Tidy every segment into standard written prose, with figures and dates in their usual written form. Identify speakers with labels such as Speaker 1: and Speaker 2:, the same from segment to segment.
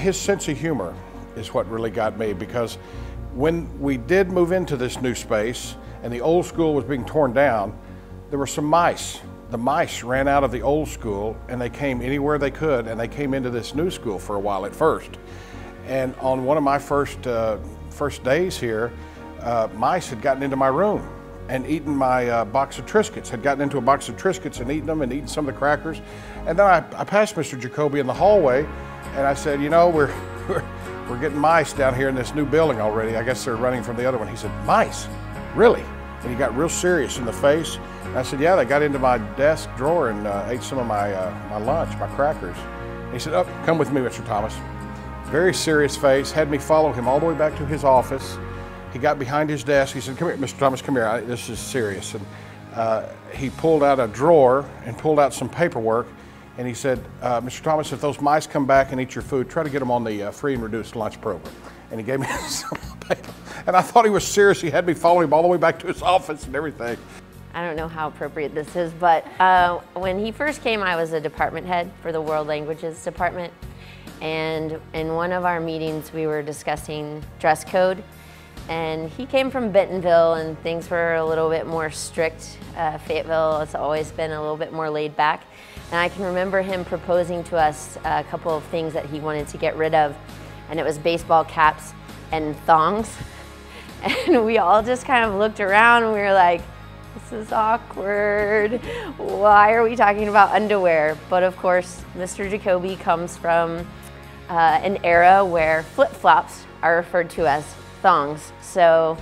Speaker 1: His sense of humor is what really got me, because when we did move into this new space and the old school was being torn down, there were some mice. The mice ran out of the old school and they came anywhere they could, and they came into this new school for a while at first. And on one of my first days here, mice had gotten into my room and eaten my box of Triscuits, had gotten into a box of Triscuits and eaten them and eaten some of the crackers. And then I passed Mr. Jacoby in the hallway and I said, you know, we're getting mice down here in this new building already. I guess they're running from the other one. He said, mice? Really? And he got real serious in the face. And I said, yeah, they got into my desk drawer and ate some of my lunch, my crackers. And he said, oh, come with me, Mr. Thomas. Very serious face, had me follow him all the way back to his office. He got behind his desk. He said, come here, Mr. Thomas, come here. This is serious. And he pulled out a drawer and pulled out some paperwork. And he said, Mr. Thomas, if those mice come back and eat your food, try to get them on the free and reduced lunch program. And he gave me some paper. And I thought he was serious. He had me follow him all the way back to his office and everything.
Speaker 2: I don't know how appropriate this is, but when he first came, I was a department head for the World Languages Department. And in one of our meetings, we were discussing dress code. And he came from Bentonville, and things were a little bit more strict. Fayetteville has always been a little bit more laid back. And I can remember him proposing to us a couple of things that he wanted to get rid of. And it was baseball caps and thongs. And we all just kind of looked around and we were like, this is awkward. Why are we talking about underwear? But of course, Mr. Jacoby comes from an era where flip-flops are referred to as thongs. So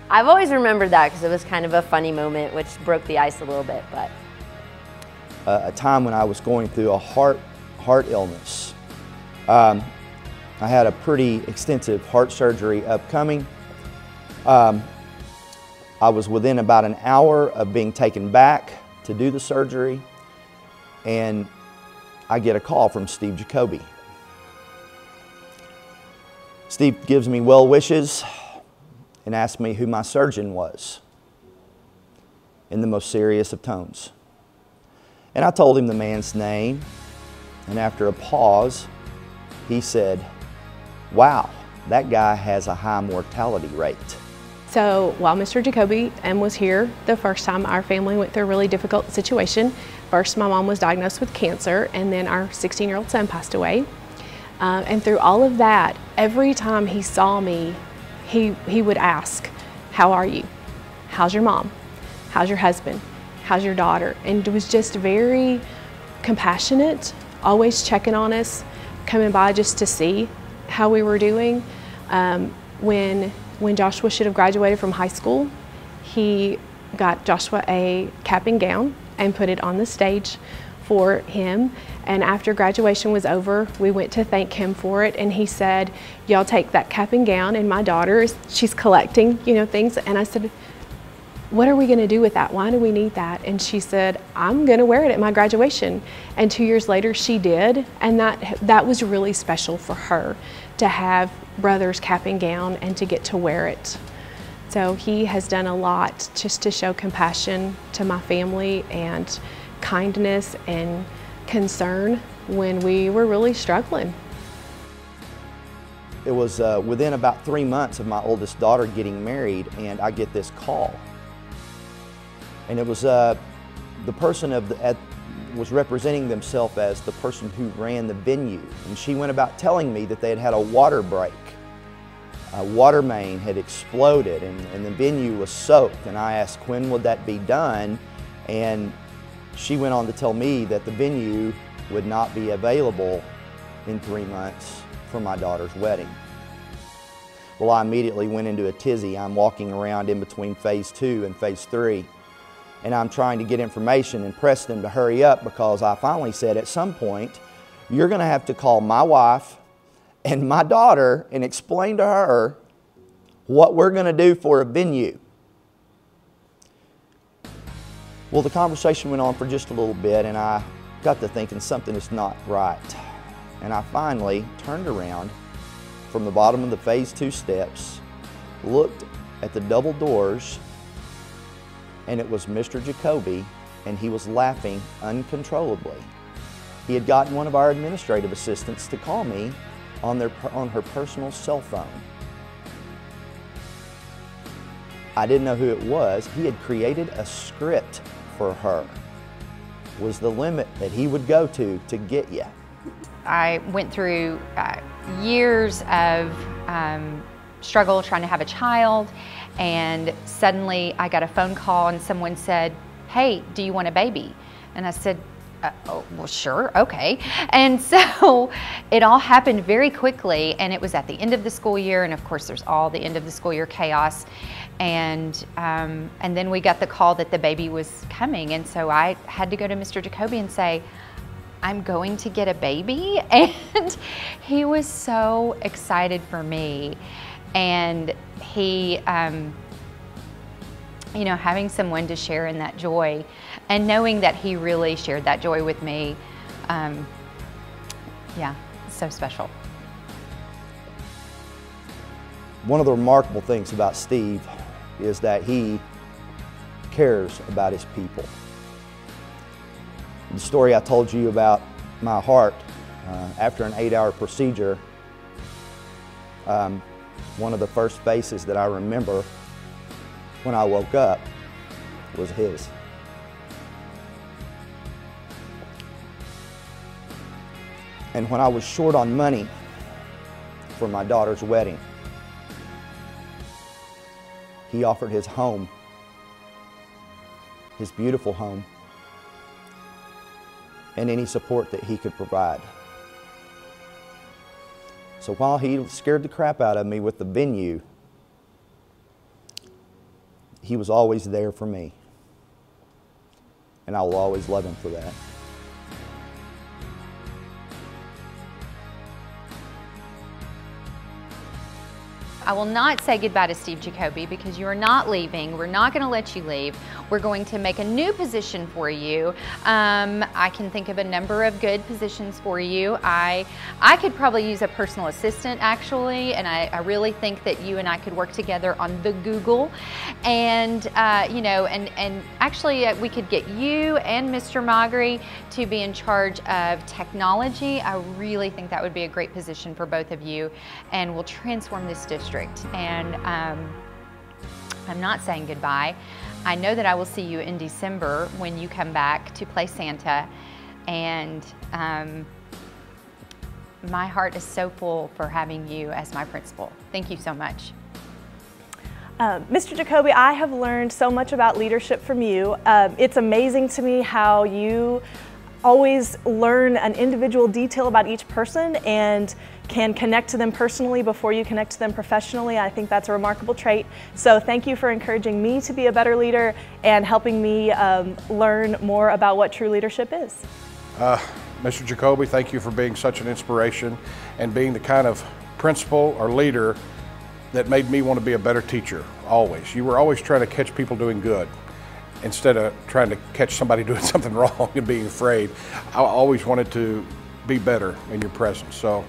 Speaker 2: I've always remembered that because it was kind of a funny moment, which broke the ice a little bit. But
Speaker 3: a time when I was going through a heart illness. I had a pretty extensive heart surgery upcoming. I was within about an hour of being taken back to do the surgery, and I get a call from Steve Jacoby. Steve gives me well wishes and asks me who my surgeon was in the most serious of tones. And I told him the man's name, and after a pause, he said, wow, that guy has a high mortality rate.
Speaker 4: So while Mr. Jacoby was here the first time, our family went through a really difficult situation. First, my mom was diagnosed with cancer, and then our 16-year-old son passed away. And through all of that, every time he saw me, he would ask, how are you? How's your mom? How's your husband? How's your daughter? And it was just very compassionate, always checking on us, coming by just to see how we were doing. When Joshua should have graduated from high school, he got Joshua a cap and gown and put it on the stage for him. And after graduation was over, we went to thank him for it, and he said, y'all take that cap and gown, and my daughter, she's collecting, things. And I said, what are we gonna do with that? Why do we need that? And she said, I'm gonna wear it at my graduation. And 2 years later, she did. And that was really special for her to have brother's cap and gown and to get to wear it. So he has done a lot just to show compassion to my family and kindness and concern when we were really struggling.
Speaker 3: It was within about 3 months of my oldest daughter getting married, and I get this call. And it was the person was representing themselves as the person who ran the venue. And she went about telling me that they had had a water break. A water main had exploded and the venue was soaked. And I asked, when would that be done? And she went on to tell me that the venue would not be available in 3 months for my daughter's wedding. Well, I immediately went into a tizzy. I'm walking around in between phase 2 and phase 3. And I'm trying to get information and press them to hurry up, because I finally said, at some point, you're gonna have to call my wife and my daughter and explain to her what we're gonna do for a venue. Well, the conversation went on for just a little bit, and I got to thinking something is not right. And I finally turned around from the bottom of the phase 2 steps, looked at the double doors, and it was Mr. Jacoby, and he was laughing uncontrollably. He had gotten one of our administrative assistants to call me on her personal cell phone. I didn't know who it was. He had created a script for her. Was the limit that he would go to get you.
Speaker 5: I went through years of struggle trying to have a child, and suddenly I got a phone call and someone said, "Hey, do you want a baby?" And I said, oh, well, sure, okay. And so it all happened very quickly, and it was at the end of the school year, and of course there's all the end of the school year chaos. And then we got the call that the baby was coming, and so I had to go to Mr. Jacoby and say, "I'm going to get a baby," and he was so excited for me. And he, you know, having someone to share in that joy and knowing that he really shared that joy with me, yeah, it's so special.
Speaker 3: One of the remarkable things about Steve is that he cares about his people. The story I told you about my heart after an 8-hour procedure, one of the first faces that I remember when I woke up was his. And when I was short on money for my daughter's wedding, he offered his home, his beautiful home, and any support that he could provide. So while he scared the crap out of me with the venue, he was always there for me. And I will always love him for that.
Speaker 5: I will not say goodbye to Steve Jacoby because you are not leaving. We're not going to let you leave. We're going to make a new position for you. I can think of a number of good positions for you. I could probably use a personal assistant actually, and I really think that you and I could work together on the Google. And you know, and actually we could get you and Mr. Magri to be in charge of technology. I really think that would be a great position for both of you, and will transform this district. And I'm not saying goodbye. I know that I will see you in December when you come back to play Santa, and my heart is so full for having you as my principal. Thank you so much.
Speaker 6: Mr. Jacoby, I have learned so much about leadership from you. It's amazing to me how you always learn an individual detail about each person and can connect to them personally before you connect to them professionally. I think that's a remarkable trait. So thank you for encouraging me to be a better leader and helping me learn more about what true leadership is.
Speaker 1: Mr. Jacoby, thank you for being such an inspiration and being the kind of principal or leader that made me want to be a better teacher, always. You were always trying to catch people doing good instead of trying to catch somebody doing something wrong and being afraid. I always wanted to be better in your presence. So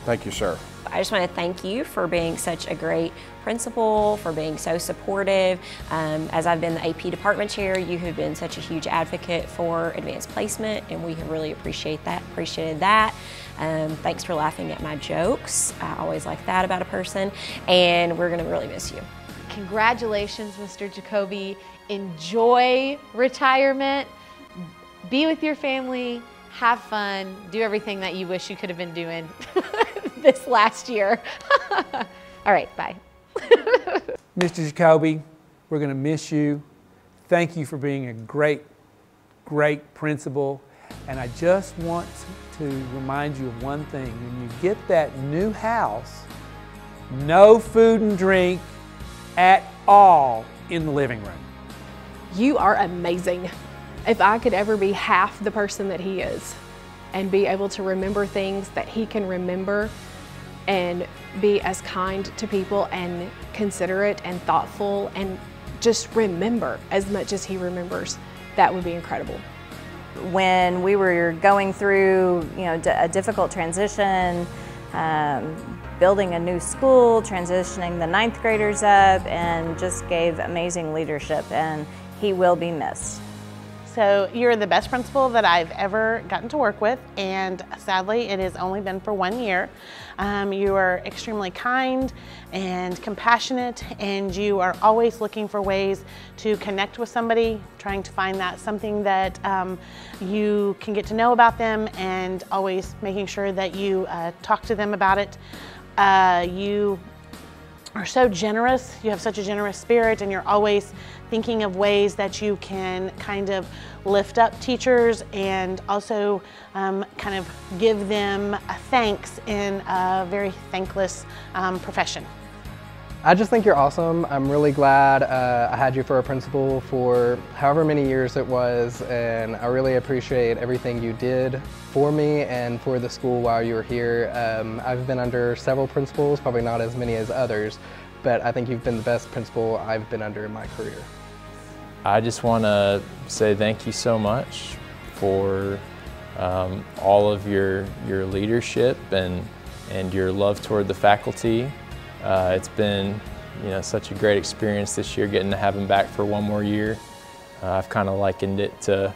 Speaker 1: thank you, sir.
Speaker 7: I just want to thank you for being such a great principal, for being so supportive. As I've been the AP department chair, you have been such a huge advocate for advanced placement, and we have really appreciated that. Thanks for laughing at my jokes. I always like that about a person, and we're going to really miss you.
Speaker 8: Congratulations, Mr. Jacoby. Enjoy retirement. Be with your family. Have fun. Do everything that you wish you could have been doing this last year. All right, bye.
Speaker 9: Mr. Jacoby, we're going to miss you. Thank you for being a great, great principal. And I just want to remind you of one thing. When you get that new house, no food and drink at all in the living room.
Speaker 4: You are amazing. If I could ever be half the person that he is and be able to remember things that he can remember and be as kind to people and considerate and thoughtful and just remember as much as he remembers, that would be incredible.
Speaker 10: When we were going through, a difficult transition, building a new school, transitioning the 9th graders up, and just gave amazing leadership, and he will be missed.
Speaker 11: So you're the best principal that I've ever gotten to work with, and sadly it has only been for 1 year. You are extremely kind and compassionate, and you are always looking for ways to connect with somebody, trying to find that something that you can get to know about them, and always making sure that you talk to them about it. You are so generous, you have such a generous spirit, and you're always thinking of ways that you can kind of lift up teachers and also kind of give them a thanks in a very thankless profession.
Speaker 12: I just think you're awesome. I'm really glad I had you for a principal for however many years it was, and I really appreciate everything you did for me and for the school while you were here. I've been under several principals, probably not as many as others, but I think you've been the best principal I've been under in my career.
Speaker 13: I just want to say thank you so much for all of your leadership and your love toward the faculty. It's been, such a great experience this year, getting to have him back for 1 more year. I've kind of likened it to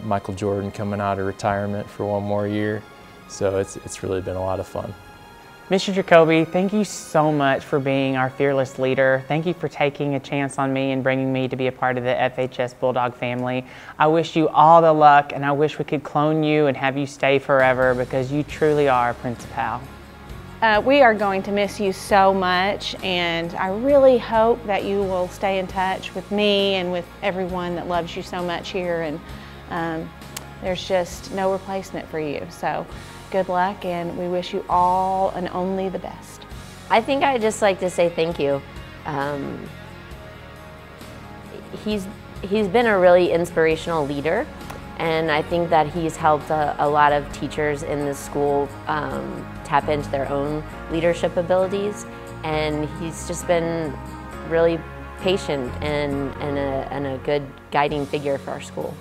Speaker 13: Michael Jordan coming out of retirement for 1 more year. So it's really been a lot of fun.
Speaker 14: Mr. Jacoby, thank you so much for being our fearless leader. Thank you for taking a chance on me and bringing me to be a part of the FHS Bulldog family. I wish you all the luck, and I wish we could clone you and have you stay forever, because you truly are a principal.
Speaker 15: We are going to miss you so much, and I really hope that you will stay in touch with me and with everyone that loves you so much here, and there's just no replacement for you. So good luck, and we wish you all and only the best.
Speaker 2: I think I'd just like to say thank you. He's been a really inspirational leader, and I think that he's helped a lot of teachers in the school tap into their own leadership abilities, and he's just been really patient and a good guiding figure for our school.